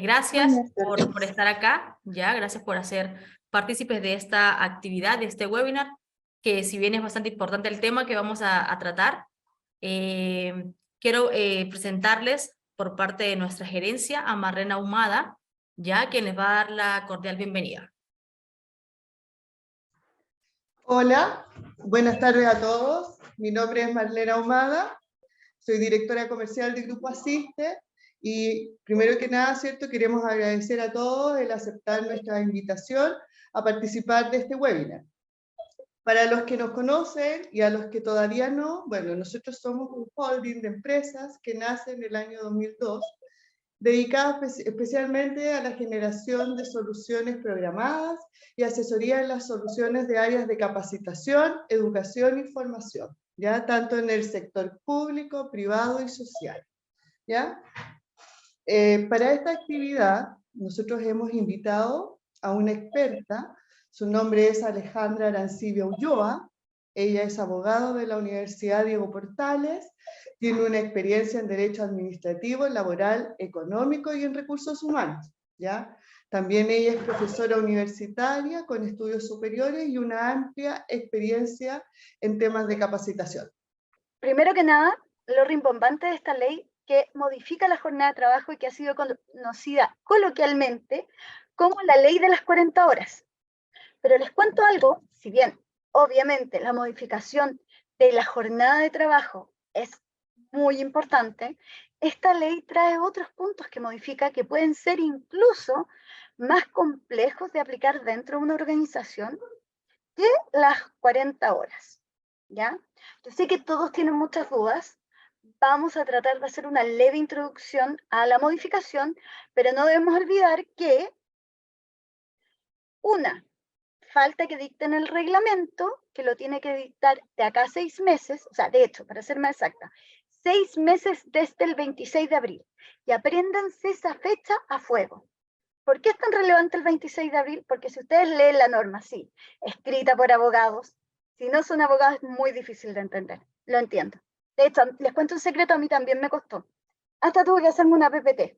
Gracias Buenas tardes. por estar acá, ya, gracias por hacer partícipes de esta actividad, de este webinar, que si bien es bastante importante el tema que vamos a tratar, eh, quiero presentarles por parte de nuestra gerencia a Marlene Ahumada, ya, quien les va a dar la cordial bienvenida. Hola, buenas tardes a todos. Mi nombre es Marlene Ahumada, soy directora comercial de Grupo Asiste y primero que nada, ¿cierto? Queremos agradecer a todos el aceptar nuestra invitación a participar de este webinar. Para los que nos conocen y a los que todavía no, bueno, nosotros somos un holding de empresas que nace en el año 2002, dedicado especialmente a la generación de soluciones programadas y asesoría en las soluciones de áreas de capacitación, educación y formación, ¿ya? Tanto en el sector público, privado y social, ¿ya? Para esta actividad, nosotros hemos invitado a una experta, su nombre es Alejandra Arancibia Ulloa, ella es abogada de la Universidad Diego Portales, tiene una experiencia en Derecho Administrativo, Laboral, Económico y en Recursos Humanos, ¿ya? También ella es profesora universitaria con estudios superiores y una amplia experiencia en temas de capacitación. Primero que nada, lo rimbombante de esta ley que modifica la jornada de trabajo y que ha sido conocida coloquialmente como la ley de las 40 horas. Pero les cuento algo, si bien obviamente la modificación de la jornada de trabajo es muy importante, esta ley trae otros puntos que modifica que pueden ser incluso más complejos de aplicar dentro de una organización que las 40 horas, ¿ya? Yo sé que todos tienen muchas dudas, vamos a tratar de hacer una leve introducción a la modificación, pero no debemos olvidar que, falta que dicten el reglamento, que lo tiene que dictar de acá a 6 meses, o sea, de hecho, para ser más exacta, 6 meses desde el 26 de abril, y apréndanse esa fecha a fuego. ¿Por qué es tan relevante el 26 de abril? Porque si ustedes leen la norma, sí, escrita por abogados, si no son abogados es muy difícil de entender, lo entiendo. De hecho, les cuento un secreto, a mí también me costó. Hasta tuve que hacerme una PPT.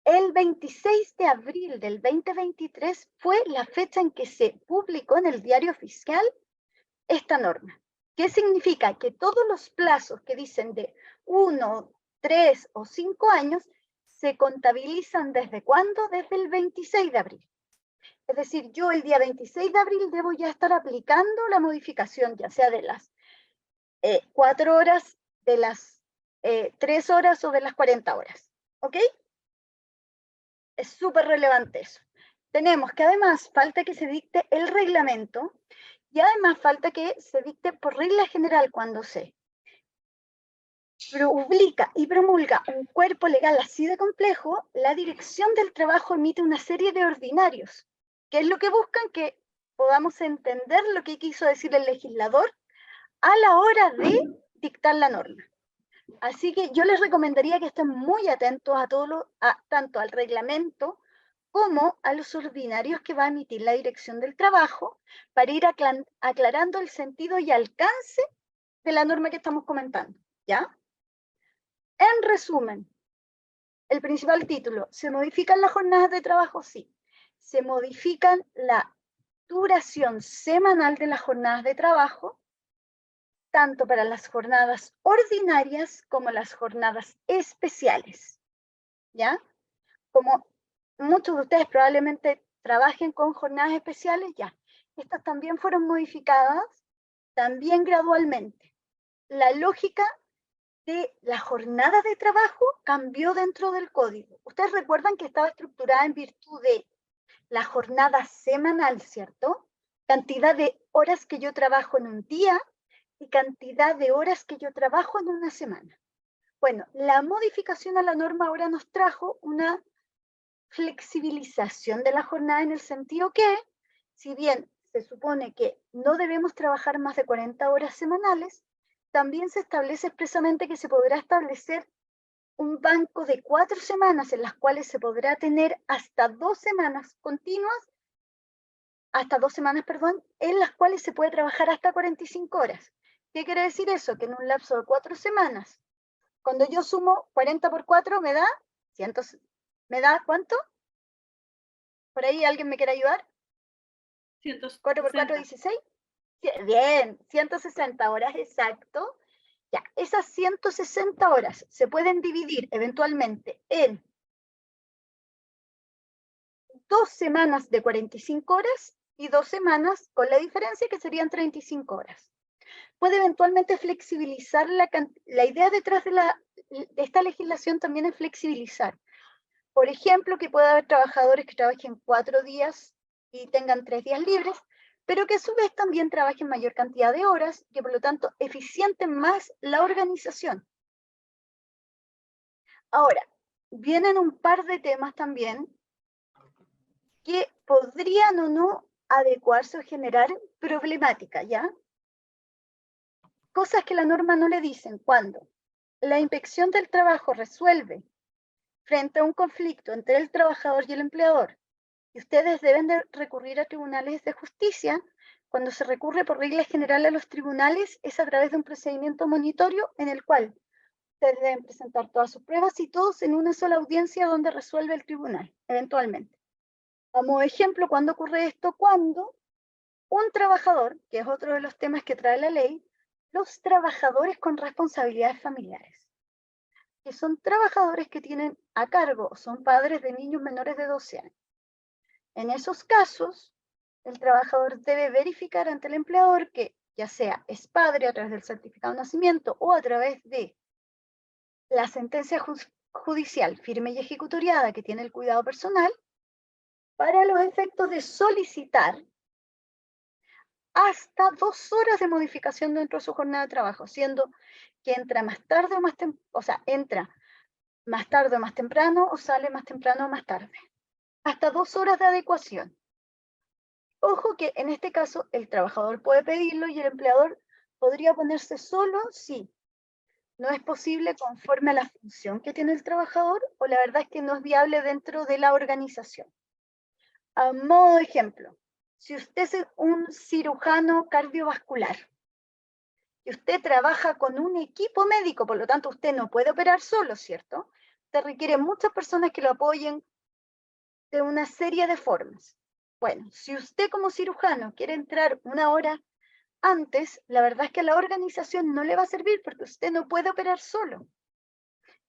El 26 de abril del 2023 fue la fecha en que se publicó en el Diario Oficial esta norma. ¿Qué significa? Que todos los plazos que dicen de 1, 3 o 5 años se contabilizan ¿desde cuándo? Desde el 26 de abril. Es decir, yo el día 26 de abril debo ya estar aplicando la modificación, ya sea de las 4 horas, de las 3 horas o de las 40 horas. ¿Ok? Es súper relevante eso. Tenemos que además falta que se dicte el reglamento y además falta que se dicte por regla general cuando se publica y promulga un cuerpo legal así de complejo, la Dirección del Trabajo emite una serie de ordinarios, que es lo que buscan que podamos entender lo que quiso decir el legislador a la hora de dictar la norma. Así que yo les recomendaría que estén muy atentos a tanto al reglamento como a los ordinarios que va a emitir la Dirección del Trabajo para ir aclarando el sentido y alcance de la norma que estamos comentando, ¿ya? En resumen, el principal título, ¿se modifican las jornadas de trabajo? Sí. Se modifican la duración semanal de las jornadas de trabajo, tanto para las jornadas ordinarias como las jornadas especiales, ¿ya? Como muchos de ustedes probablemente trabajen con jornadas especiales, ya. Estas también fueron modificadas, también gradualmente. La lógica de la jornada de trabajo cambió dentro del código. Ustedes recuerdan que estaba estructurada en virtud de la jornada semanal, ¿cierto? Cantidad de horas que yo trabajo en un día y cantidad de horas que yo trabajo en una semana. Bueno, la modificación a la norma ahora nos trajo una flexibilización de la jornada en el sentido que, si bien se supone que no debemos trabajar más de 40 horas semanales, también se establece expresamente que se podrá establecer un banco de 4 semanas en las cuales se podrá tener hasta 2 semanas continuas, en las cuales se puede trabajar hasta 45 horas. ¿Qué quiere decir eso? Que en un lapso de 4 semanas, cuando yo sumo 40 por 4 me da ¿Me da cuánto? ¿Por ahí alguien me quiere ayudar? 4 por 4, 16. Bien, 160 horas, exacto. Ya, esas 160 horas se pueden dividir eventualmente en 2 semanas de 45 horas y 2 semanas con la diferencia que serían 35 horas. Puede eventualmente flexibilizar la idea detrás de esta legislación también es flexibilizar. Por ejemplo, que pueda haber trabajadores que trabajen 4 días y tengan 3 días libres, pero que a su vez también trabajen mayor cantidad de horas, que por lo tanto eficienten más la organización. Ahora, vienen un par de temas también que podrían o no adecuarse o generar problemática, ¿ya? Cosas que la norma no le dicen. Cuando la inspección del trabajo resuelve frente a un conflicto entre el trabajador y el empleador, y ustedes deben de recurrir a tribunales de justicia, cuando se recurre por regla general a los tribunales es a través de un procedimiento monitorio en el cual ustedes deben presentar todas sus pruebas y todos en una sola audiencia donde resuelve el tribunal, eventualmente. Como ejemplo, ¿cuándo ocurre esto? Cuando un trabajador, que es otro de los temas que trae la ley, los trabajadores con responsabilidades familiares, que son trabajadores que tienen a cargo, son padres de niños menores de 12 años. En esos casos, el trabajador debe verificar ante el empleador que ya sea es padre a través del certificado de nacimiento o a través de la sentencia judicial firme y ejecutoriada que tiene el cuidado personal, para los efectos de solicitar hasta 2 horas de modificación dentro de su jornada de trabajo, siendo que entra más tarde o más temprano, o sea, entra más tarde o más temprano o sale más temprano o más tarde. Hasta 2 horas de adecuación. Ojo que en este caso el trabajador puede pedirlo y el empleador podría ponerse solo si no es posible conforme a la función que tiene el trabajador o la verdad es que no es viable dentro de la organización. A modo de ejemplo, si usted es un cirujano cardiovascular y usted trabaja con un equipo médico, por lo tanto usted no puede operar solo, ¿cierto? Usted requiere muchas personas que lo apoyen de una serie de formas. Bueno, si usted como cirujano quiere entrar 1 hora antes, la verdad es que a la organización no le va a servir porque usted no puede operar solo.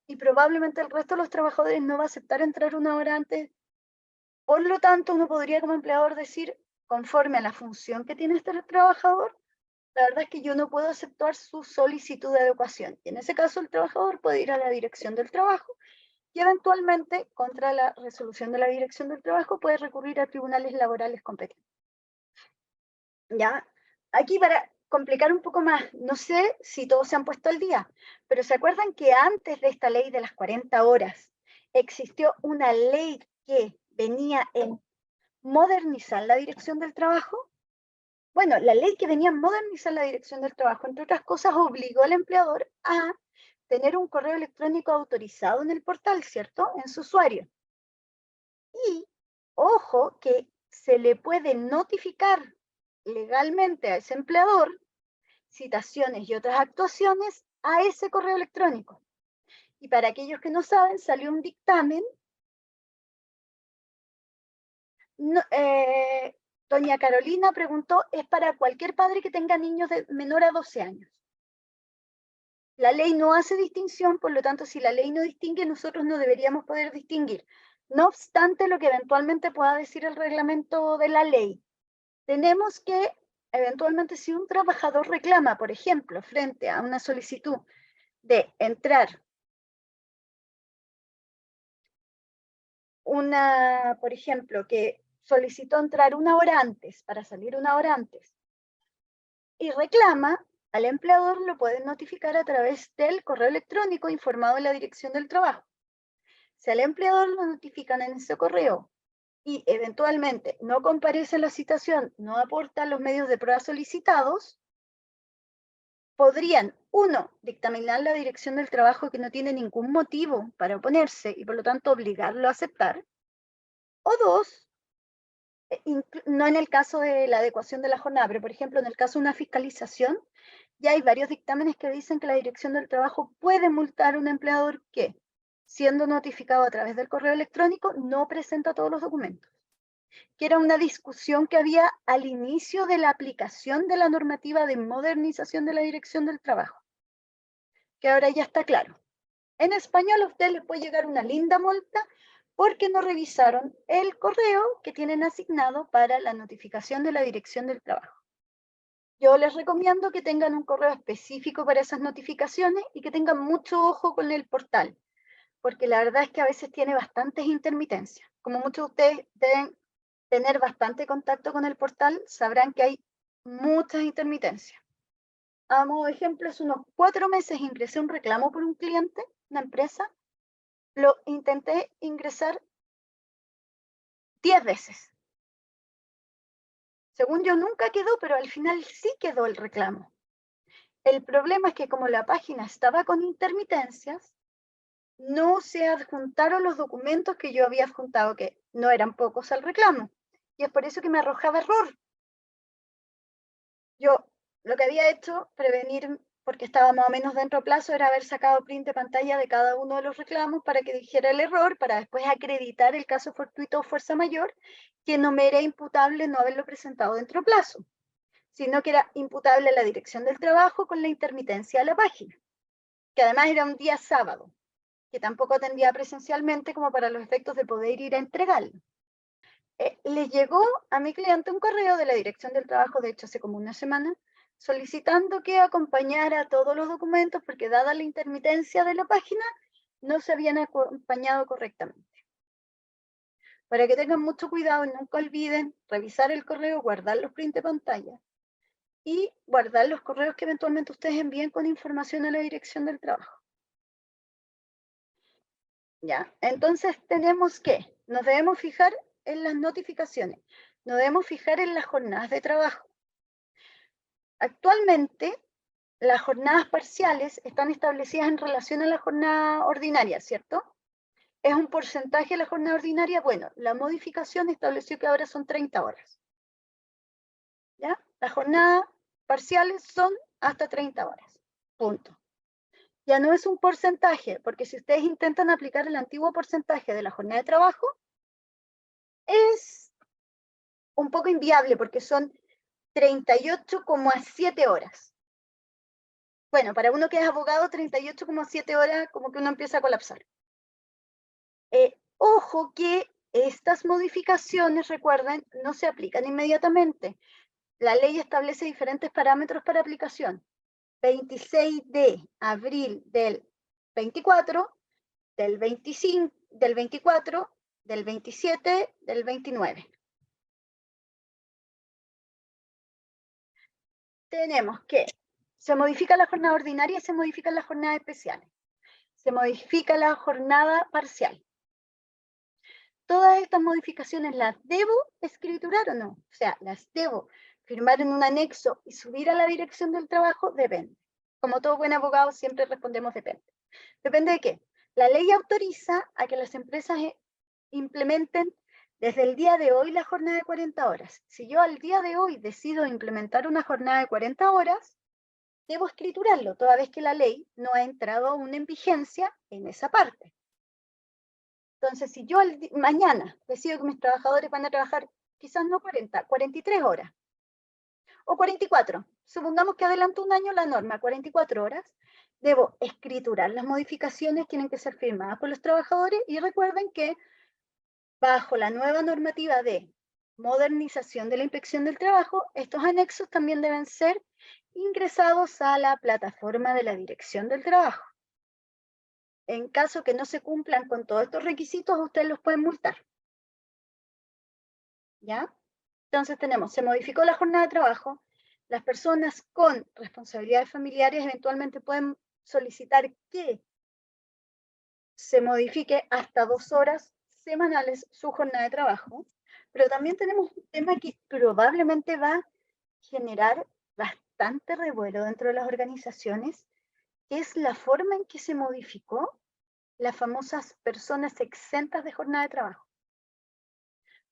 Y probablemente el resto de los trabajadores no va a aceptar entrar 1 hora antes. Por lo tanto, uno podría como empleador decir, conforme a la función que tiene este trabajador, la verdad es que yo no puedo aceptar su solicitud de adecuación. Y en ese caso, el trabajador puede ir a la dirección del trabajo y eventualmente, contra la resolución de la dirección del trabajo, puede recurrir a tribunales laborales competentes. ¿Ya? Aquí para complicar un poco más, no sé si todos se han puesto al día, pero ¿se acuerdan que antes de esta ley de las 40 horas existió una ley que venía en modernizar la dirección del trabajo? Bueno, la ley que venía a modernizar la dirección del trabajo, entre otras cosas, obligó al empleador a tener un correo electrónico autorizado en el portal, ¿cierto? En su usuario. Y, ojo, que se le puede notificar legalmente a ese empleador citaciones y otras actuaciones a ese correo electrónico. Y para aquellos que no saben, salió un dictamen. No, doña Carolina preguntó, es para cualquier padre que tenga niños de menor a 12 años. La ley no hace distinción, por lo tanto, si la ley no distingue, nosotros no deberíamos poder distinguir. No obstante, lo que eventualmente pueda decir el reglamento de la ley, tenemos que, eventualmente, si un trabajador reclama, por ejemplo, frente a una solicitud de entrar por ejemplo, que solicitó entrar 1 hora antes para salir 1 hora antes y reclama, al empleador lo pueden notificar a través del correo electrónico informado en la dirección del trabajo. Si al empleador lo notifican en ese correo y eventualmente no comparece a la citación, no aporta los medios de prueba solicitados, podrían, 1, dictaminar la dirección del trabajo que no tiene ningún motivo para oponerse y por lo tanto obligarlo a aceptar, o 2, no en el caso de la adecuación de la jornada, pero por ejemplo en el caso de una fiscalización, ya hay varios dictámenes que dicen que la dirección del trabajo puede multar a un empleador que, siendo notificado a través del correo electrónico, no presenta todos los documentos. Que era una discusión que había al inicio de la aplicación de la normativa de modernización de la Dirección del Trabajo, que ahora ya está claro. En español a usted les puede llegar una linda multa porque no revisaron el correo que tienen asignado para la notificación de la Dirección del Trabajo. Yo les recomiendo que tengan un correo específico para esas notificaciones y que tengan mucho ojo con el portal, porque la verdad es que a veces tiene bastantes intermitencias. Como muchos de ustedes deben tener bastante contacto con el portal, sabrán que hay muchas intermitencias. A modo de ejemplo, hace unos 4 meses ingresé un reclamo por un cliente, una empresa, lo intenté ingresar 10 veces. Según yo nunca quedó, pero al final sí quedó el reclamo. El problema es que como la página estaba con intermitencias, no se adjuntaron los documentos que yo había adjuntado, que no eran pocos al reclamo. Y es por eso que me arrojaba error. Yo lo que había hecho, prevenir, porque estaba más o menos dentro de plazo, era haber sacado print de pantalla de cada uno de los reclamos para que dijera el error, para después acreditar el caso fortuito o fuerza mayor, que no me era imputable no haberlo presentado dentro de plazo, sino que era imputable la Dirección del Trabajo con la intermitencia de la página, que además era un día sábado, que tampoco atendía presencialmente como para los efectos de poder ir a entregarlo. Le llegó a mi cliente un correo de la Dirección del Trabajo, de hecho hace como una semana, solicitando que acompañara todos los documentos porque dada la intermitencia de la página, no se habían acompañado correctamente. Para que tengan mucho cuidado y nunca olviden revisar el correo, guardar los prints de pantalla y guardar los correos que eventualmente ustedes envíen con información a la Dirección del Trabajo. ¿Ya? Entonces tenemos que, nos debemos fijar en las notificaciones, nos debemos fijar en las jornadas de trabajo. Actualmente, las jornadas parciales están establecidas en relación a la jornada ordinaria, ¿cierto? ¿Es un porcentaje de la jornada ordinaria? Bueno, la modificación estableció que ahora son 30 horas. ¿Ya? Las jornadas parciales son hasta 30 horas. Punto. Ya no es un porcentaje, porque si ustedes intentan aplicar el antiguo porcentaje de la jornada de trabajo, es un poco inviable porque son 38,7 horas. Bueno, para uno que es abogado, 38,7 horas como que uno empieza a colapsar. Ojo que estas modificaciones, recuerden, no se aplican inmediatamente. La ley establece diferentes parámetros para aplicación. 26 de abril del 24, del 25, del 24, del 27, del 29. Tenemos que se modifica la jornada ordinaria y se modifican las jornadas especiales. Se modifica la jornada parcial. Todas estas modificaciones las debo escriturar o no. O sea, las debo firmar en un anexo y subir a la Dirección del Trabajo, depende. Como todo buen abogado siempre respondemos depende. ¿Depende de qué? La ley autoriza a que las empresas implementen desde el día de hoy la jornada de 40 horas. Si yo al día de hoy decido implementar una jornada de 40 horas, debo escriturarlo, toda vez que la ley no ha entrado aún en vigencia en esa parte. Entonces, si yo mañana decido que mis trabajadores van a trabajar quizás no 40, 43 horas, o 44, supongamos que adelanto un año la norma, 44 horas, debo escriturar las modificaciones, tienen que ser firmadas por los trabajadores, y recuerden que bajo la nueva normativa de modernización de la inspección del trabajo, estos anexos también deben ser ingresados a la plataforma de la Dirección del Trabajo. En caso que no se cumplan con todos estos requisitos, ustedes los pueden multar. ¿Ya? Entonces tenemos, se modificó la jornada de trabajo, las personas con responsabilidades familiares eventualmente pueden solicitar que se modifique hasta 2 horas semanales su jornada de trabajo, pero también tenemos un tema que probablemente va a generar bastante revuelo dentro de las organizaciones, que es la forma en que se modificó las famosas personas exentas de jornada de trabajo.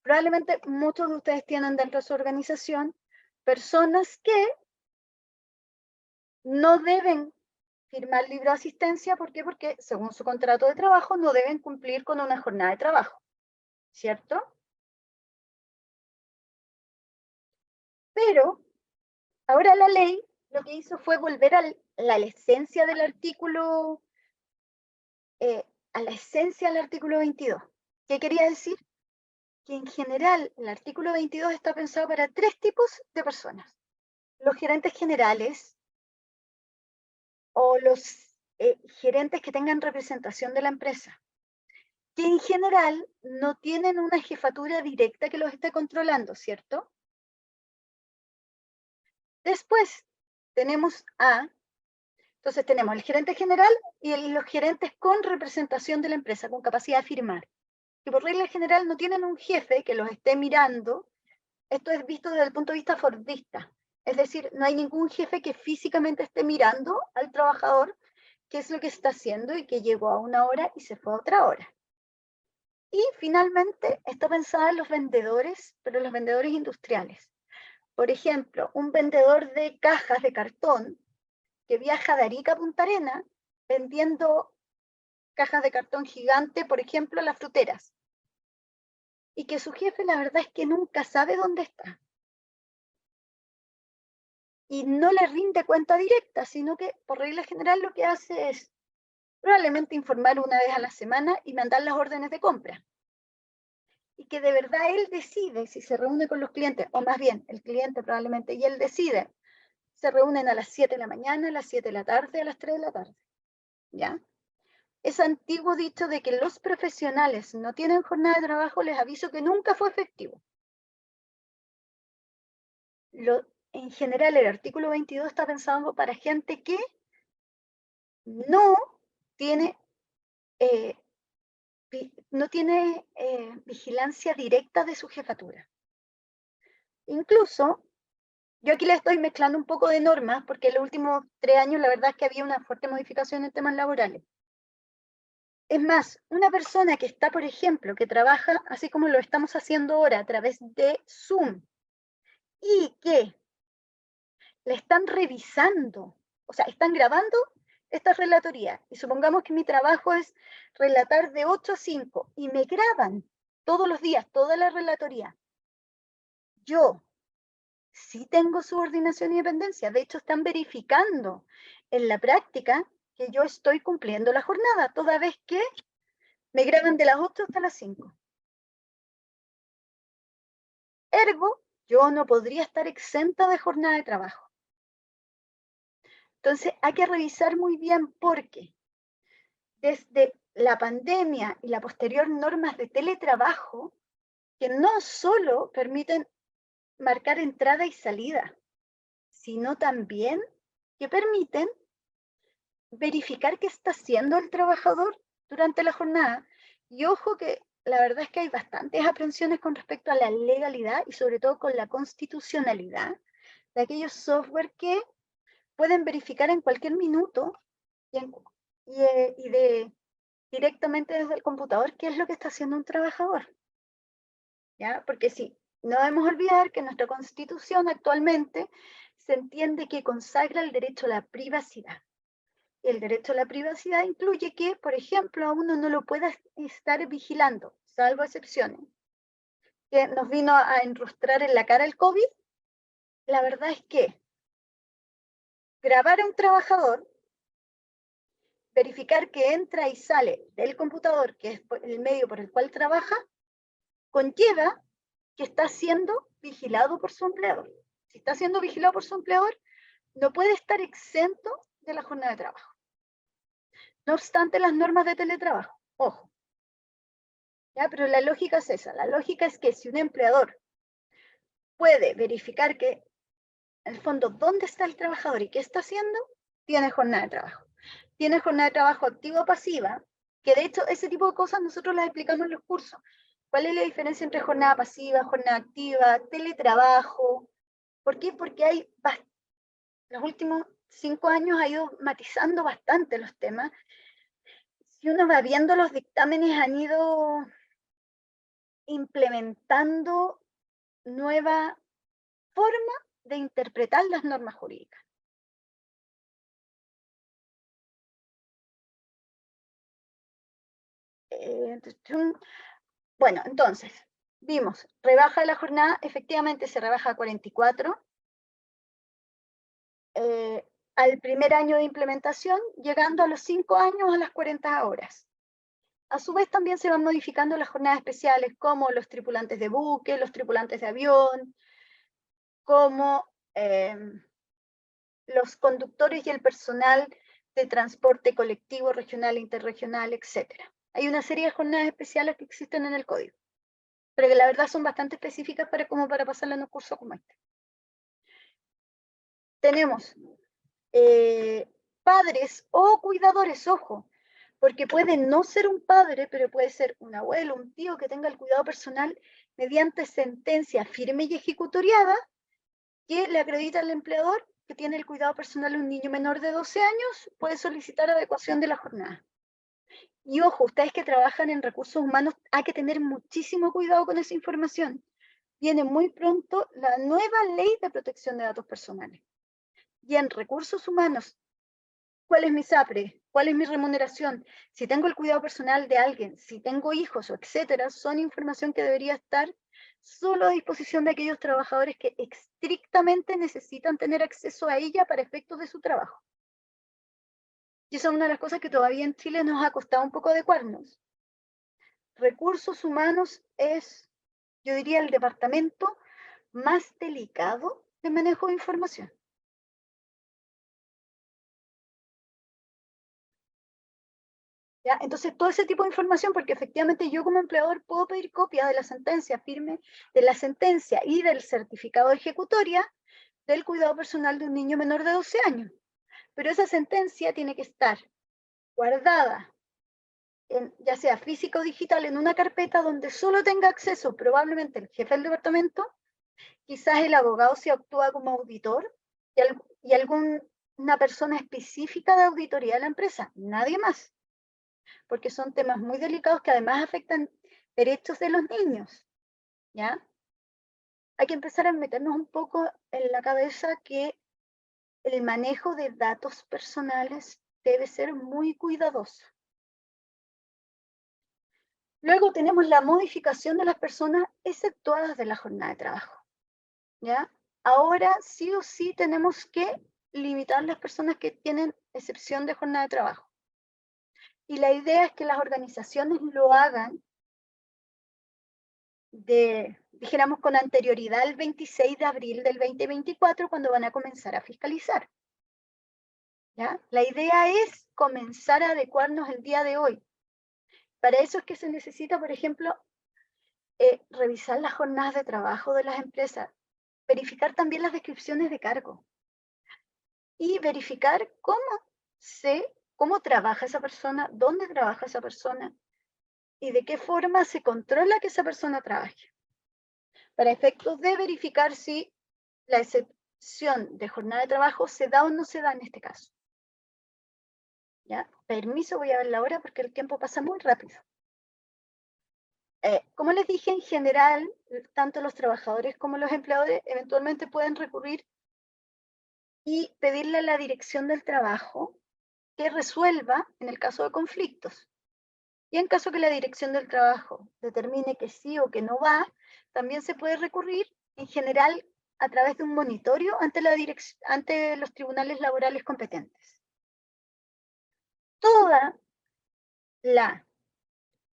Probablemente muchos de ustedes tienen dentro de su organización personas que no deben firmar libro de asistencia. ¿Por qué? Porque según su contrato de trabajo no deben cumplir con una jornada de trabajo, ¿cierto? Pero ahora la ley lo que hizo fue volver a la esencia del artículo, a la esencia del artículo 22. ¿Qué quería decir? Que en general el artículo 22 está pensado para 3 tipos de personas: los gerentes generales o los gerentes que tengan representación de la empresa, que en general no tienen una jefatura directa que los esté controlando, ¿cierto? Después tenemos entonces tenemos el gerente general y los gerentes con representación de la empresa, con capacidad de firmar, que por regla general no tienen un jefe que los esté mirando. Esto es visto desde el punto de vista fordista, es decir, no hay ningún jefe que físicamente esté mirando al trabajador qué es lo que está haciendo y que llegó a una hora y se fue a otra hora. Y finalmente está pensada en los vendedores, pero los vendedores industriales. Por ejemplo, un vendedor de cajas de cartón que viaja de Arica a Punta Arenas vendiendo cajas de cartón gigante, por ejemplo, las fruteras. Y que su jefe la verdad es que nunca sabe dónde está. Y no le rinde cuenta directa, sino que por regla general lo que hace es probablemente informar una vez a la semana y mandar las órdenes de compra. Y que de verdad él decide si se reúne con los clientes, o más bien el cliente probablemente, y él decide, se reúnen a las 7 de la mañana, a las 7 de la tarde, a las 3 de la tarde. ¿Ya? Ese antiguo dicho de que los profesionales no tienen jornada de trabajo, les aviso que nunca fue efectivo. En general, el artículo 22 está pensado para gente que no tiene, vigilancia directa de su jefatura. Incluso, yo aquí le estoy mezclando un poco de normas, porque en los últimos 3 años la verdad es que había una fuerte modificación en temas laborales. Es más, una persona que está, por ejemplo, que trabaja así como lo estamos haciendo ahora a través de Zoom y que le están revisando, o sea, están grabando esta relatoría, y supongamos que mi trabajo es relatar de 8 a 5 y me graban todos los días toda la relatoría. Yo sí tengo subordinación y dependencia. De hecho, están verificando en la práctica que yo estoy cumpliendo la jornada, toda vez que me graban de las 8 hasta las 5. Ergo, yo no podría estar exenta de jornada de trabajo. Entonces, hay que revisar muy bien porque desde la pandemia y la posterior normas de teletrabajo, que no solo permiten marcar entrada y salida, sino también que permiten verificar qué está haciendo el trabajador durante la jornada. Y ojo que la verdad es que hay bastantes aprensiones con respecto a la legalidad y sobre todo con la constitucionalidad de aquellos software que pueden verificar en cualquier minuto directamente desde el computador qué es lo que está haciendo un trabajador. ¿Ya? Porque sí, no debemos olvidar que nuestra Constitución actualmente se entiende que consagra el derecho a la privacidad. El derecho a la privacidad incluye que, por ejemplo, a uno no lo pueda estar vigilando, salvo excepciones. Que nos vino a enrostrar en la cara el COVID. La verdad es que grabar a un trabajador, verificar que entra y sale del computador, que es el medio por el cual trabaja, conlleva que está siendo vigilado por su empleador. Si está siendo vigilado por su empleador, no puede estar exento de la jornada de trabajo. No obstante las normas de teletrabajo, ojo. ¿Ya? Pero la lógica es esa. La lógica es que si un empleador puede verificar que, en el fondo, dónde está el trabajador y qué está haciendo, tiene jornada de trabajo. Tiene jornada de trabajo activa o pasiva, que de hecho ese tipo de cosas nosotros las explicamos en los cursos. ¿Cuál es la diferencia entre jornada pasiva, jornada activa, teletrabajo? ¿Por qué? Porque los últimos 5 años ha ido matizando bastante los temas. Si uno va viendo los dictámenes, han ido implementando nueva forma de interpretar las normas jurídicas. Bueno, entonces, vimos, rebaja la jornada, efectivamente se rebaja a 44, al primer año de implementación, llegando a los 5 años a las 40 horas. A su vez también se van modificando las jornadas especiales, como los tripulantes de buque, los tripulantes de avión, como los conductores y el personal de transporte colectivo, regional, interregional, etc. Hay una serie de jornadas especiales que existen en el código, pero que la verdad son bastante específicas como para pasarla en un curso como este. Tenemos padres o cuidadores, ojo, porque puede no ser un padre, pero puede ser un abuelo, un tío que tenga el cuidado personal mediante sentencia firme y ejecutoriada que le acredita al empleador que tiene el cuidado personal de un niño menor de 12 años, puede solicitar adecuación de la jornada. Y ojo, ustedes que trabajan en recursos humanos, hay que tener muchísimo cuidado con esa información. Viene muy pronto la nueva ley de protección de datos personales. Y en recursos humanos, ¿cuál es mi SAPRE? ¿Cuál es mi remuneración? Si tengo el cuidado personal de alguien, si tengo hijos o etcétera, son información que debería estar solo a disposición de aquellos trabajadores que estrictamente necesitan tener acceso a ella para efectos de su trabajo. Y esa es una de las cosas que todavía en Chile nos ha costado un poco adecuarnos. Recursos humanos es, yo diría, el departamento más delicado de manejo de información. ¿Ya? Entonces, todo ese tipo de información, porque efectivamente yo como empleador puedo pedir copia de la sentencia firme, de la sentencia y del certificado de ejecutoria del cuidado personal de un niño menor de 12 años. Pero esa sentencia tiene que estar guardada, ya sea física o digital, en una carpeta donde solo tenga acceso probablemente el jefe del departamento, quizás el abogado si actúa como auditor y alguna persona específica de auditoría de la empresa, nadie más, porque son temas muy delicados que además afectan derechos de los niños, ¿ya? Hay que empezar a meternos un poco en la cabeza que el manejo de datos personales debe ser muy cuidadoso. Luego tenemos la modificación de las personas exceptuadas de la jornada de trabajo, ¿ya? Ahora sí o sí tenemos que limitar las personas que tienen excepción de jornada de trabajo. Y la idea es que las organizaciones lo hagan dijéramos, con anterioridad al 26 de abril del 2024, cuando van a comenzar a fiscalizar. ¿Ya? La idea es comenzar a adecuarnos el día de hoy. Para eso es que se necesita, por ejemplo, revisar las jornadas de trabajo de las empresas, verificar también las descripciones de cargo y verificar cómo trabaja esa persona, dónde trabaja esa persona y de qué forma se controla que esa persona trabaje, para efectos de verificar si la excepción de jornada de trabajo se da o no se da en este caso. ¿Ya? Permiso, voy a ver la hora porque el tiempo pasa muy rápido. Como les dije, en general, tanto los trabajadores como los empleadores eventualmente pueden recurrir y pedirle a la dirección del trabajo que resuelva en el caso de conflictos. Y en caso que la dirección del trabajo determine que sí o que no va, también se puede recurrir, en general, a través de un monitorio ante los tribunales laborales competentes. Toda la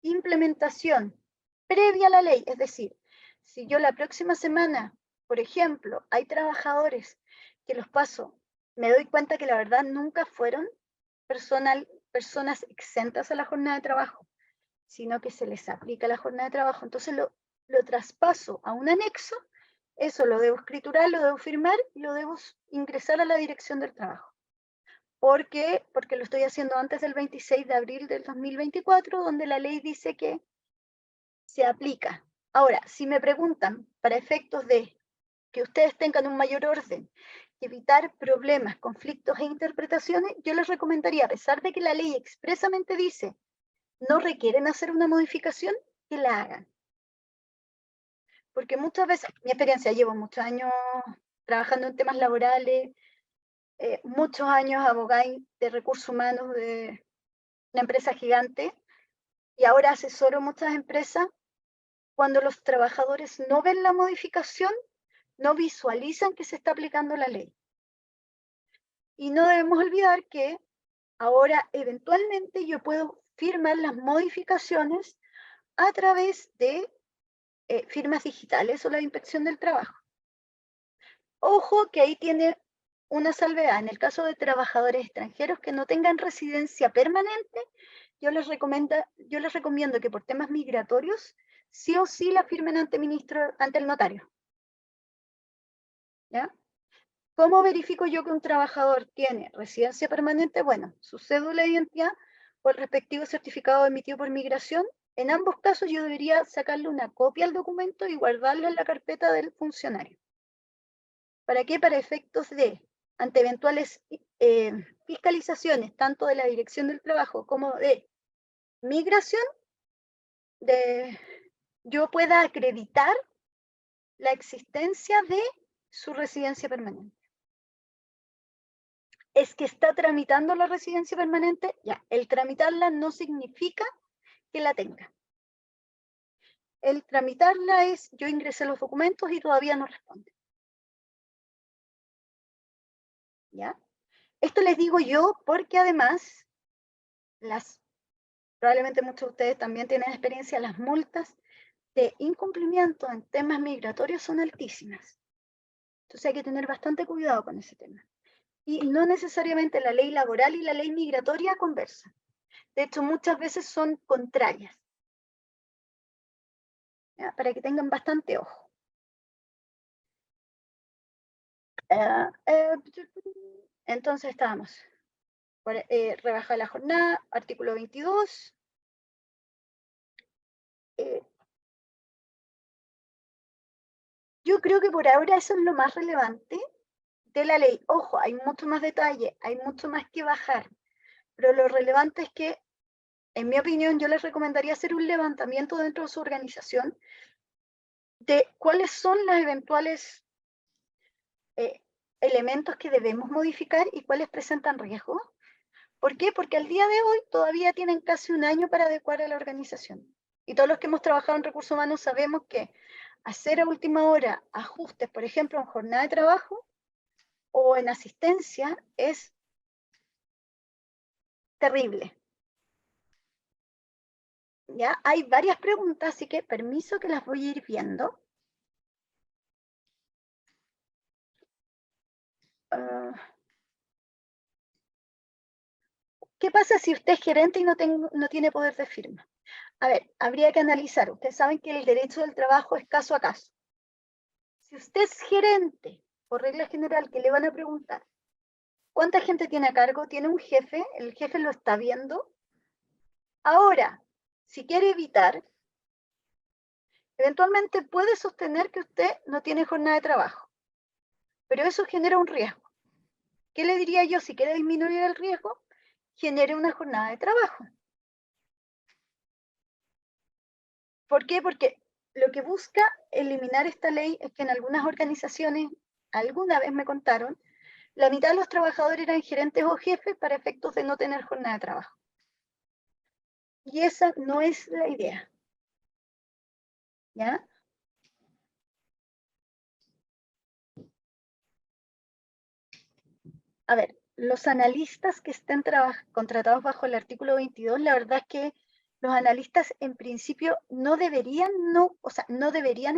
implementación previa a la ley, es decir, si yo la próxima semana, por ejemplo, hay trabajadores que los paso, me doy cuenta que la verdad nunca fueron personas exentas a la jornada de trabajo, sino que se les aplica la jornada de trabajo, entonces lo traspaso a un anexo, eso lo debo escriturar, lo debo firmar y lo debo ingresar a la dirección del trabajo. ¿Por qué? Porque lo estoy haciendo antes del 26 de abril del 2024, donde la ley dice que se aplica. Ahora, si me preguntan, para efectos de que ustedes tengan un mayor orden, evitar problemas, conflictos e interpretaciones, yo les recomendaría, a pesar de que la ley expresamente dice no requieren hacer una modificación, que la hagan. Porque muchas veces, mi experiencia, llevo muchos años trabajando en temas laborales, muchos años abogada de recursos humanos de una empresa gigante, y ahora asesoro muchas empresas, cuando los trabajadores no ven la modificación, no visualizan que se está aplicando la ley. Y no debemos olvidar que ahora eventualmente yo puedo firmar las modificaciones a través de firmas digitales o la inspección del trabajo. Ojo que ahí tiene una salvedad. En el caso de trabajadores extranjeros que no tengan residencia permanente, yo les recomiendo que por temas migratorios sí o sí la firmen ante el notario. ¿Ya? ¿Cómo verifico yo que un trabajador tiene residencia permanente? Bueno, su cédula de identidad o el respectivo certificado emitido por migración. En ambos casos yo debería sacarle una copia al documento y guardarla en la carpeta del funcionario. ¿Para qué? Para efectos de, ante eventuales fiscalizaciones, tanto de la Dirección del Trabajo como de migración, yo pueda acreditar la existencia de su residencia permanente. Es que está tramitando la residencia permanente, ya, el tramitarla no significa que la tenga. El tramitarla es, yo ingresé los documentos y todavía no responde. ¿Ya? Esto les digo yo porque además, probablemente muchos de ustedes también tienen experiencia, las multas de incumplimiento en temas migratorios son altísimas. Entonces hay que tener bastante cuidado con ese tema. Y no necesariamente la ley laboral y la ley migratoria conversan. De hecho, muchas veces son contrarias. ¿Ya? Para que tengan bastante ojo. Entonces estábamos. Rebaja la jornada, artículo 22. Yo creo que por ahora eso es lo más relevante de la ley. Ojo, hay mucho más detalle, hay mucho más que bajar, pero lo relevante es que, en mi opinión, yo les recomendaría hacer un levantamiento dentro de su organización de cuáles son los eventuales elementos que debemos modificar y cuáles presentan riesgo. ¿Por qué? Porque al día de hoy todavía tienen casi un año para adecuar a la organización. Y todos los que hemos trabajado en recursos humanos sabemos que hacer a última hora ajustes, por ejemplo, en jornada de trabajo o en asistencia, es terrible. ¿Ya? Hay varias preguntas, así que permiso que las voy a ir viendo. ¿Qué pasa si usted es gerente y no tiene poder de firma? A ver, habría que analizar. Ustedes saben que el derecho del trabajo es caso a caso. Si usted es gerente, por regla general, que le van a preguntar, ¿cuánta gente tiene a cargo? ¿Tiene un jefe? ¿El jefe lo está viendo? Ahora, si quiere evitar, eventualmente puede sostener que usted no tiene jornada de trabajo, pero eso genera un riesgo. ¿Qué le diría yo? Si quiere disminuir el riesgo, genere una jornada de trabajo. ¿Por qué? Porque lo que busca eliminar esta ley es que en algunas organizaciones, alguna vez me contaron, la mitad de los trabajadores eran gerentes o jefes para efectos de no tener jornada de trabajo. Y esa no es la idea. ¿Ya? A ver, los analistas que estén contratados bajo el artículo 22, la verdad es que los analistas en principio no deberían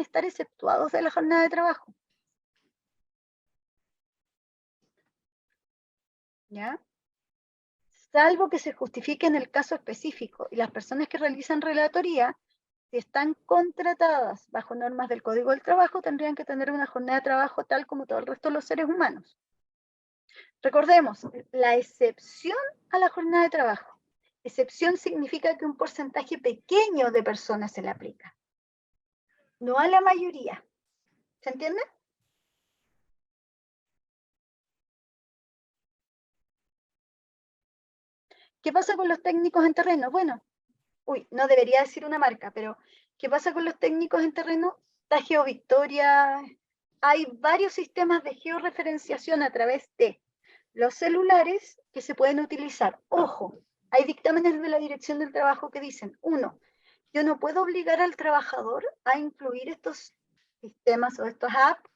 estar exceptuados de la jornada de trabajo. ¿Ya? Salvo que se justifique en el caso específico y las personas que realizan relatoría, si están contratadas bajo normas del Código del Trabajo, tendrían que tener una jornada de trabajo tal como todo el resto de los seres humanos. Recordemos, la excepción a la jornada de trabajo. Excepción significa que un porcentaje pequeño de personas se le aplica, no a la mayoría. ¿Se entiende? ¿Qué pasa con los técnicos en terreno? Bueno, no debería decir una marca, pero ¿qué pasa con los técnicos en terreno? Está GeoVictoria, hay varios sistemas de georreferenciación a través de los celulares que se pueden utilizar. Ojo, Hay dictámenes de la Dirección del Trabajo que dicen, 1, yo no puedo obligar al trabajador a incluir estos sistemas o estos apps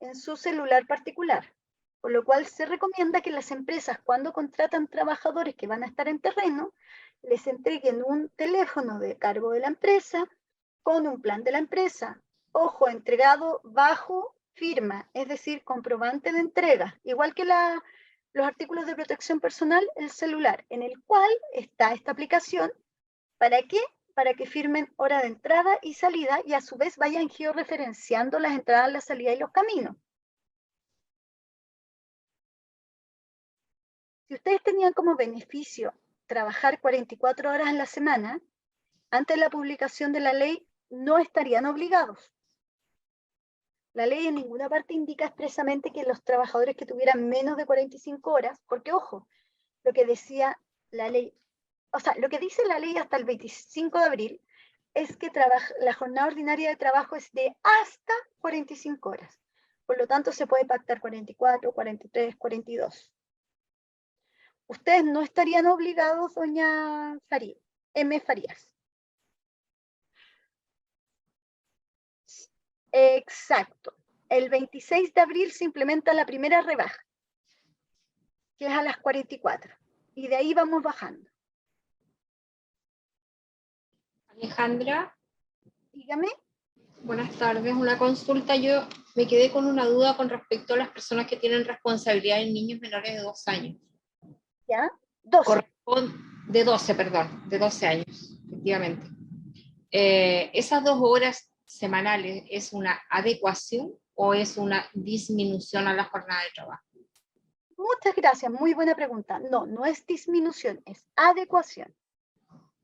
en su celular particular, por lo cual se recomienda que las empresas, cuando contratan trabajadores que van a estar en terreno, les entreguen un teléfono de cargo de la empresa con un plan de la empresa. Ojo, entregado bajo firma, es decir, comprobante de entrega, igual que los artículos de protección personal, el celular, en el cual está esta aplicación. ¿Para qué? Para que firmen hora de entrada y salida y a su vez vayan georreferenciando las entradas, la salida y los caminos. Si ustedes tenían como beneficio trabajar 44 horas en la semana, antes de la publicación de la ley no estarían obligados. La ley en ninguna parte indica expresamente que los trabajadores que tuvieran menos de 45 horas, porque ojo, lo que decía la ley, o sea, lo que dice la ley hasta el 25 de abril es que la jornada ordinaria de trabajo es de hasta 45 horas. Por lo tanto, se puede pactar 44, 43, 42. Ustedes no estarían obligados, doña M. Farías. Exacto. El 26 de abril se implementa la primera rebaja, que es a las 44. Y de ahí vamos bajando. Alejandra, Dígame. buenas tardes. Una consulta. Yo me quedé con una duda con respecto a las personas que tienen responsabilidad en niños menores de 2 años. ¿Ya? 12. De 12, perdón, de 12 años, efectivamente. ¿Esas 2 horas semanales es una adecuación o es una disminución a la jornada de trabajo? Muchas gracias, muy buena pregunta. No, no es disminución, es adecuación.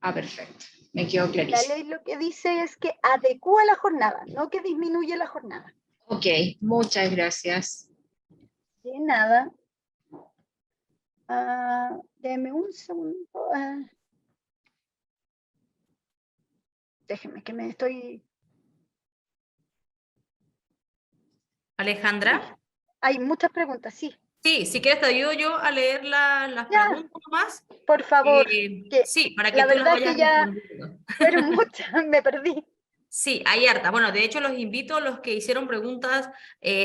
Ah, perfecto, me quedó La clarísimo. ley lo que dice es que adecúa la jornada, no que disminuye la jornada. Ok, muchas gracias. De nada. Deme un segundo. Déjeme que me estoy... Alejandra. Hay muchas preguntas, sí. Sí, si quieres te ayudo yo a leer las Ya. preguntas más. Por favor, que Sí, para que la tú las verdad vayas que ya respondiendo. fueron muchas, me perdí. Sí, hay harta. Bueno, de hecho los invito a los que hicieron preguntas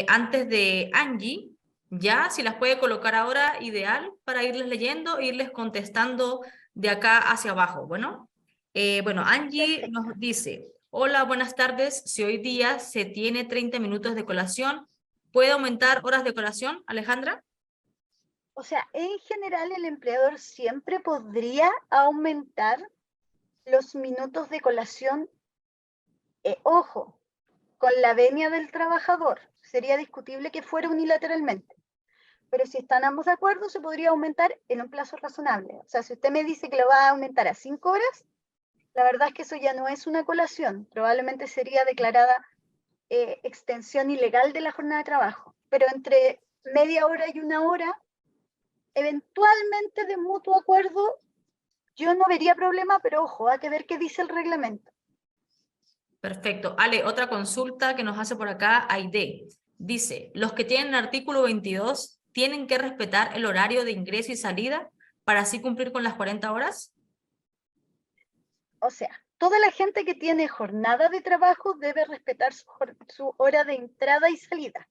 antes de Angie, ya, si las puede colocar ahora, ideal, para irles leyendo e irles contestando de acá hacia abajo. Bueno, Angie Perfecto. nos dice, hola, buenas tardes. Si hoy día se tiene 30 minutos de colación, ¿puede aumentar horas de colación, Alejandra? O sea, en general el empleador siempre podría aumentar los minutos de colación, ojo, con la venia del trabajador. Sería discutible que fuera unilateralmente. Pero si están ambos de acuerdo, se podría aumentar en un plazo razonable. O sea, si usted me dice que lo va a aumentar a 5 horas, la verdad es que eso ya no es una colación. Probablemente sería declarada extensión ilegal de la jornada de trabajo. Pero entre media hora y 1 hora, eventualmente de mutuo acuerdo, yo no vería problema, pero ojo, hay que ver qué dice el reglamento. Perfecto. Ale, otra consulta que nos hace por acá, Aide. Dice, los que tienen el artículo 22 tienen que respetar el horario de ingreso y salida para así cumplir con las 40 horas. O sea, toda la gente que tiene jornada de trabajo debe respetar su hora de entrada y salida.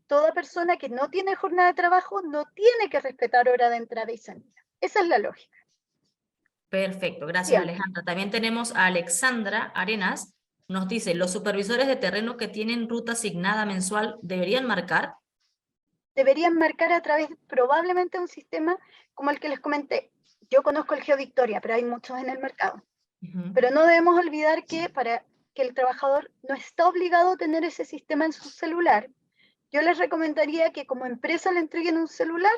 Toda persona que no tiene jornada de trabajo no tiene que respetar hora de entrada y salida. Esa es la lógica. Perfecto, gracias Siempre. Alejandra. También tenemos a Alexandra Arenas. Nos dice, ¿los supervisores de terreno que tienen ruta asignada mensual deberían marcar? Deberían marcar a través probablemente de un sistema como el que les comenté. Yo conozco el GeoVictoria, pero hay muchos en el mercado. Pero no debemos olvidar que para que el trabajador no está obligado a tener ese sistema en su celular. Yo les recomendaría que como empresa le entreguen un celular,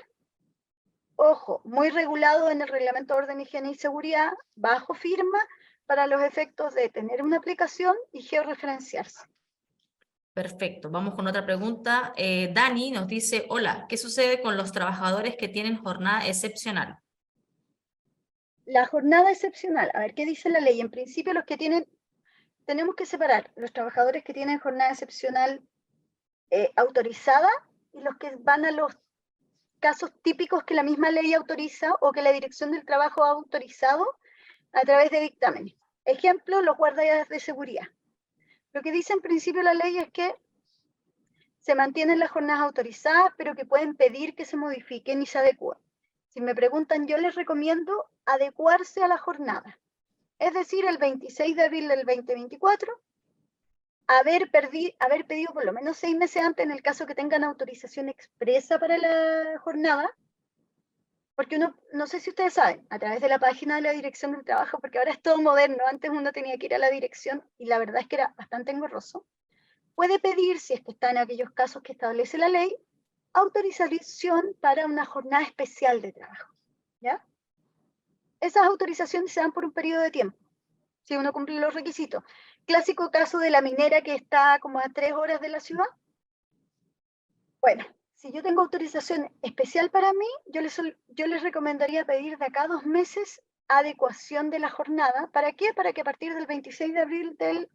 ojo, muy regulado en el Reglamento de Orden, Higiene y Seguridad, bajo firma, para los efectos de tener una aplicación y georreferenciarse. Perfecto, vamos con otra pregunta. Dani nos dice, hola, ¿qué sucede con los trabajadores que tienen jornada excepcional? La jornada excepcional, a ver, ¿qué dice la ley? En principio, los que tienen, tenemos que separar los trabajadores que tienen jornada excepcional autorizada y los que van a los casos típicos que la misma ley autoriza o que la Dirección del Trabajo ha autorizado a través de dictámenes. Ejemplo, los guardias de seguridad. Lo que dice en principio la ley es que se mantienen las jornadas autorizadas, pero que pueden pedir que se modifiquen y se adecúen. Si me preguntan, yo les recomiendo adecuarse a la jornada. Es decir, el 26 de abril del 2024, haber pedido por lo menos 6 meses antes en el caso que tengan autorización expresa para la jornada, porque uno, no sé si ustedes saben, a través de la página de la Dirección del Trabajo, porque ahora es todo moderno, antes uno tenía que ir a la dirección y la verdad es que era bastante engorroso, puede pedir, si es que está en aquellos casos que establece la ley, autorización para una jornada especial de trabajo, ¿ya? Esas autorizaciones se dan por un periodo de tiempo, si uno cumple los requisitos. Clásico caso de la minera que está como a 3 horas de la ciudad. Bueno, si yo tengo autorización especial para mí, yo les recomendaría pedir de acá a 2 meses adecuación de la jornada. ¿Para qué? Para que a partir del 26 de abril del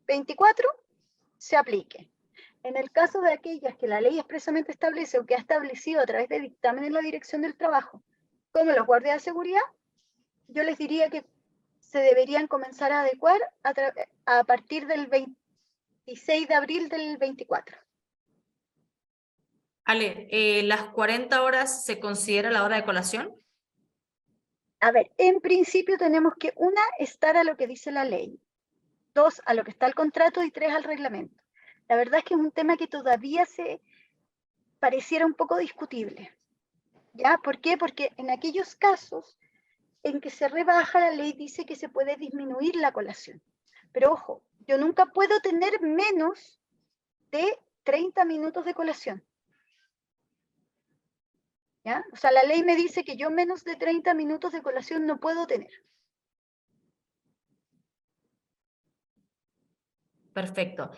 24 se aplique. En el caso de aquellas que la ley expresamente establece o que ha establecido a través de dictamen en la Dirección del Trabajo, como los guardias de seguridad, yo les diría que se deberían comenzar a adecuar a partir del 26 de abril del 24. Ale, ¿las 40 horas se considera la hora de colación? A ver, en principio tenemos que, 1, estar a lo que dice la ley, 2, a lo que está el contrato y 3, al reglamento. La verdad es que es un tema que todavía se pareciera un poco discutible. ¿Ya? ¿Por qué? Porque en aquellos casos en que se rebaja, la ley dice que se puede disminuir la colación. Pero ojo, yo nunca puedo tener menos de 30 minutos de colación. ¿Ya? O sea, la ley me dice que yo menos de 30 minutos de colación no puedo tener. Perfecto.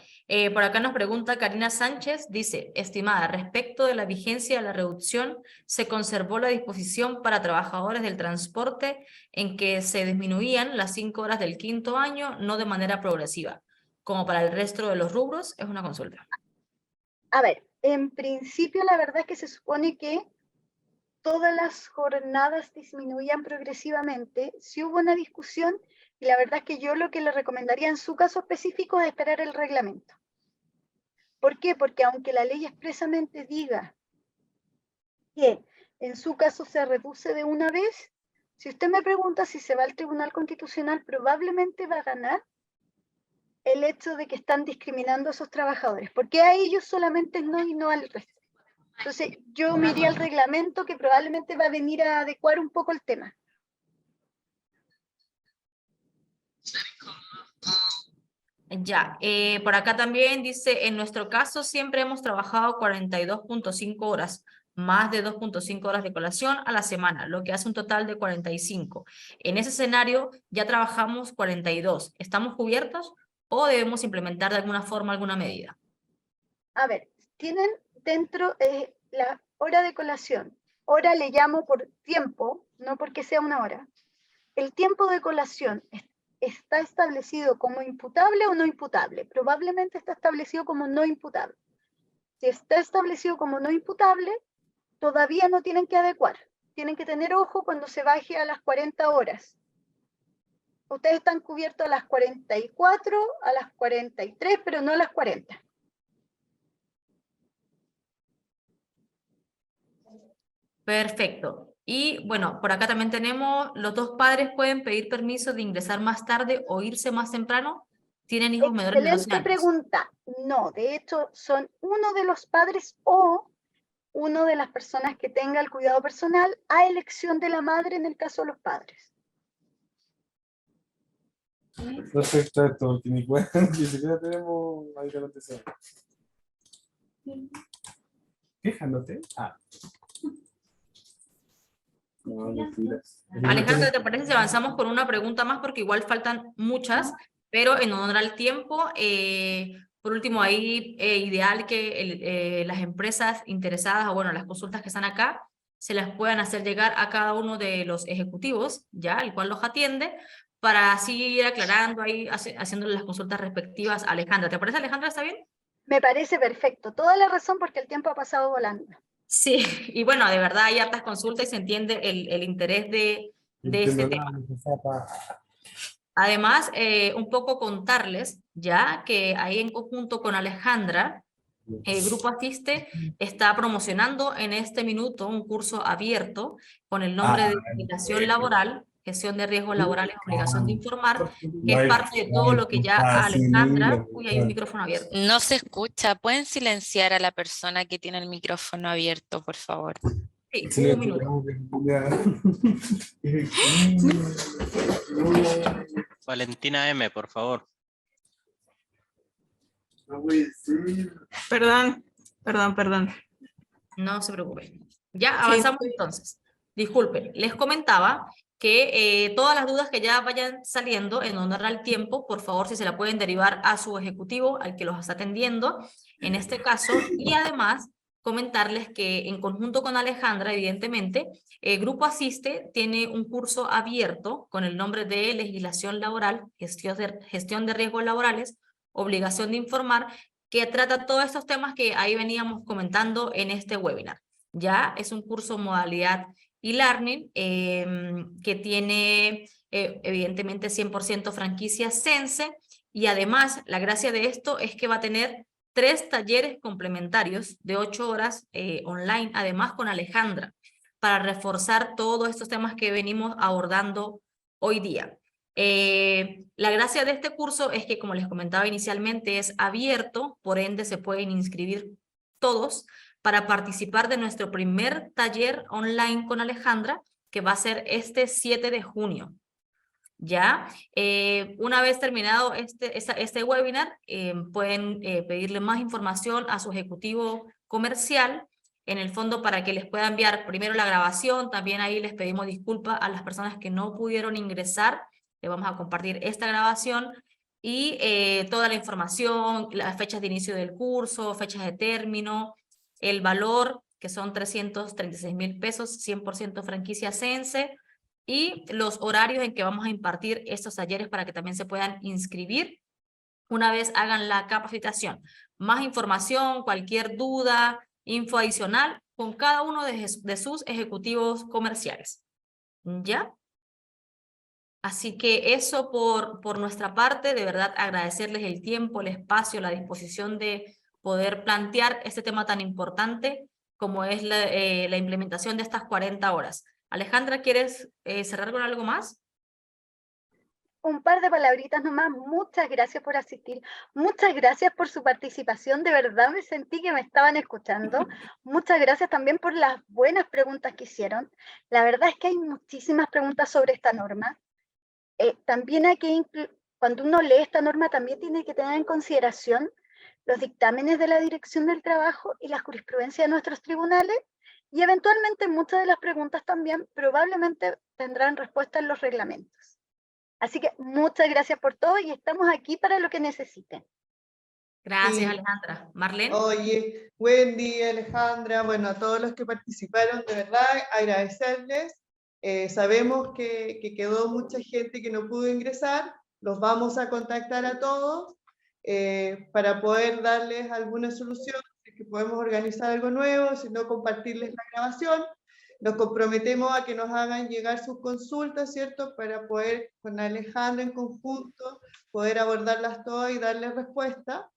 Por acá nos pregunta Karina Sánchez, dice, estimada, respecto de la vigencia de la reducción, se conservó la disposición para trabajadores del transporte en que se disminuían las 5 horas del 5º año, no de manera progresiva, como para el resto de los rubros. Es una consulta. A ver, en principio la verdad es que se supone que todas las jornadas disminuían progresivamente. Sí hubo una discusión y la verdad es que yo lo que le recomendaría en su caso específico es esperar el reglamento. ¿Por qué? Porque aunque la ley expresamente diga que en su caso se reduce de una vez, si usted me pregunta si se va al Tribunal Constitucional, probablemente va a ganar el hecho de que están discriminando a esos trabajadores, porque a ellos solamente no y no al resto. Entonces, yo me iría al reglamento que probablemente va a venir a adecuar un poco el tema. Ya, por acá también dice, en nuestro caso siempre hemos trabajado 42.5 horas, más de 2.5 horas de colación a la semana, lo que hace un total de 45. En ese escenario ya trabajamos 42. ¿Estamos cubiertos o debemos implementar de alguna forma alguna medida? A ver, tienen dentro la hora de colación. Hora le llamo por tiempo, no porque sea una hora. El tiempo de colación ¿está establecido como imputable o no imputable? Probablemente está establecido como no imputable. Si está establecido como no imputable, todavía no tienen que adecuar. Tienen que tener ojo cuando se baje a las 40 horas. Ustedes están cubiertos a las 44, a las 43, pero no a las 40. Perfecto. Y bueno, por acá también tenemos, los dos padres pueden pedir permiso de ingresar más tarde o irse más temprano. ¿Tienen hijos menores de 12 Excelente años? pregunta. No, de hecho, son uno de los padres o uno de las personas que tenga el cuidado personal a elección de la madre en el caso de los padres. Perfecto, esto, porque ni siquiera tenemos ahí que anotación. Quejándote. Ah. No, mentiras. Alejandra, ¿te parece si avanzamos con una pregunta más? Porque igual faltan muchas, pero en honor al tiempo, por último, ahí ideal que las empresas interesadas, o bueno, las consultas que están acá, se las puedan hacer llegar a cada uno de los ejecutivos, ya, el cual los atiende, para así ir aclarando ahí, haciéndole las consultas respectivas a Alejandra. ¿Te parece, Alejandra? ¿Está bien? Me parece perfecto. Toda la razón porque el tiempo ha pasado volando. Sí, y bueno, de verdad hay hartas consultas y se entiende el interés de este tema. Además, un poco contarles ya que ahí en conjunto con Alejandra, el Grupo Asiste está promocionando en este minuto un curso abierto con el nombre de Legislación Laboral, Gestión de Riesgos Laborales, Obligación de Informar, que es parte de todo lo que ya Alejandra... Uy, hay un micrófono abierto. No se escucha. ¿Pueden silenciar a la persona que tiene el micrófono abierto, por favor? Sí, un minuto. Valentina M, por favor. Perdón. No se preocupen. Ya avanzamos entonces. Disculpen, les comentaba que todas las dudas que ya vayan saliendo en honor al tiempo, por favor, si se la pueden derivar a su ejecutivo, al que los está atendiendo, en este caso, y además comentarles que en conjunto con Alejandra, evidentemente, el Grupo Asiste tiene un curso abierto con el nombre de Legislación Laboral, Gestión de Riesgos Laborales, Obligación de Informar, que trata todos estos temas que ahí veníamos comentando en este webinar. Ya es un curso modalidad e-learning que tiene evidentemente 100% franquicia Sense, y además la gracia de esto es que va a tener 3 talleres complementarios de 8 horas online, además con Alejandra, para reforzar todos estos temas que venimos abordando hoy día. La gracia de este curso es que, como les comentaba inicialmente, es abierto, por ende se pueden inscribir todos para participar de nuestro primer taller online con Alejandra, que va a ser este 7 de junio. ¿Ya? Una vez terminado este webinar, pueden pedirle más información a su ejecutivo comercial, en el fondo para que les pueda enviar primero la grabación. También ahí les pedimos disculpas a las personas que no pudieron ingresar. Le vamos a compartir esta grabación y toda la información, las fechas de inicio del curso, fechas de término, el valor, que son 336,000 pesos, 100% franquicia Sense, y los horarios en que vamos a impartir estos talleres para que también se puedan inscribir una vez hagan la capacitación. Más información, cualquier duda, info adicional, con cada uno de sus ejecutivos comerciales. ¿Ya? Así que eso por nuestra parte, de verdad agradecerles el tiempo, el espacio, la disposición de poder plantear este tema tan importante como es la implementación de estas 40 horas. Alejandra, ¿quieres cerrar con algo más? Un par de palabritas nomás. Muchas gracias por asistir. Muchas gracias por su participación. De verdad me sentí que me estaban escuchando. Muchas gracias también por las buenas preguntas que hicieron. La verdad es que hay muchísimas preguntas sobre esta norma. También hay que, cuando uno lee esta norma, también tiene que tener en consideración los dictámenes de la Dirección del Trabajo y la jurisprudencia de nuestros tribunales, y eventualmente muchas de las preguntas también probablemente tendrán respuesta en los reglamentos. Así que muchas gracias por todo y estamos aquí para lo que necesiten. Gracias, Sí. Alejandra. Marlene. Oye, Wendy, Alejandra, bueno, a todos los que participaron, de verdad, agradecerles. Sabemos que quedó mucha gente que no pudo ingresar, los vamos a contactar a todos para poder darles alguna solución, que podemos organizar algo nuevo, si no compartirles la grabación. Nos comprometemos a que nos hagan llegar sus consultas, ¿cierto? Para poder, con Alejandra en conjunto, poder abordarlas todas y darles respuesta.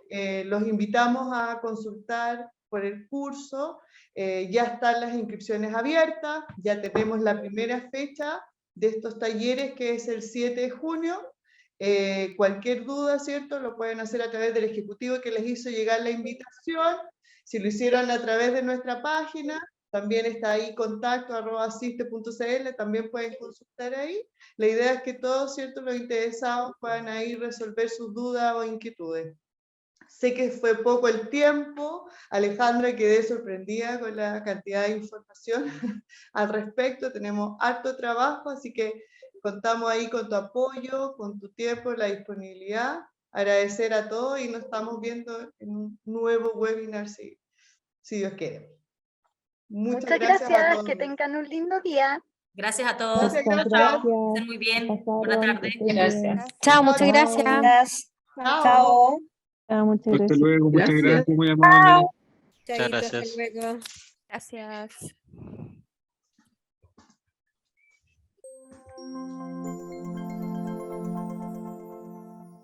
Los invitamos a consultar por el curso. Ya están las inscripciones abiertas, ya tenemos la primera fecha de estos talleres, que es el 7 de junio. Cualquier duda, ¿cierto? Lo pueden hacer a través del ejecutivo que les hizo llegar la invitación. Si lo hicieron a través de nuestra página, también está ahí contacto@asiste.cl, también pueden consultar ahí. La idea es que todos, ¿cierto?, los interesados puedan ahí resolver sus dudas o inquietudes. Sé que fue poco el tiempo, Alejandra, quedé sorprendida con la cantidad de información al respecto, tenemos harto trabajo, así que contamos ahí con tu apoyo, con tu tiempo, la disponibilidad. Agradecer a todos y nos estamos viendo en un nuevo webinar, si Dios quiere. Muchas gracias a todos. Que tengan un lindo día. Gracias a todos. Muchas Chao, gracias. chao. Que estén muy bien. Buenas tardes. Gracias. Chao, muchas gracias. Chao. Chao, muchas Hasta gracias. luego, muchas Gracias. gracias, muy amable. Muchas gracias. Hasta luego. Gracias.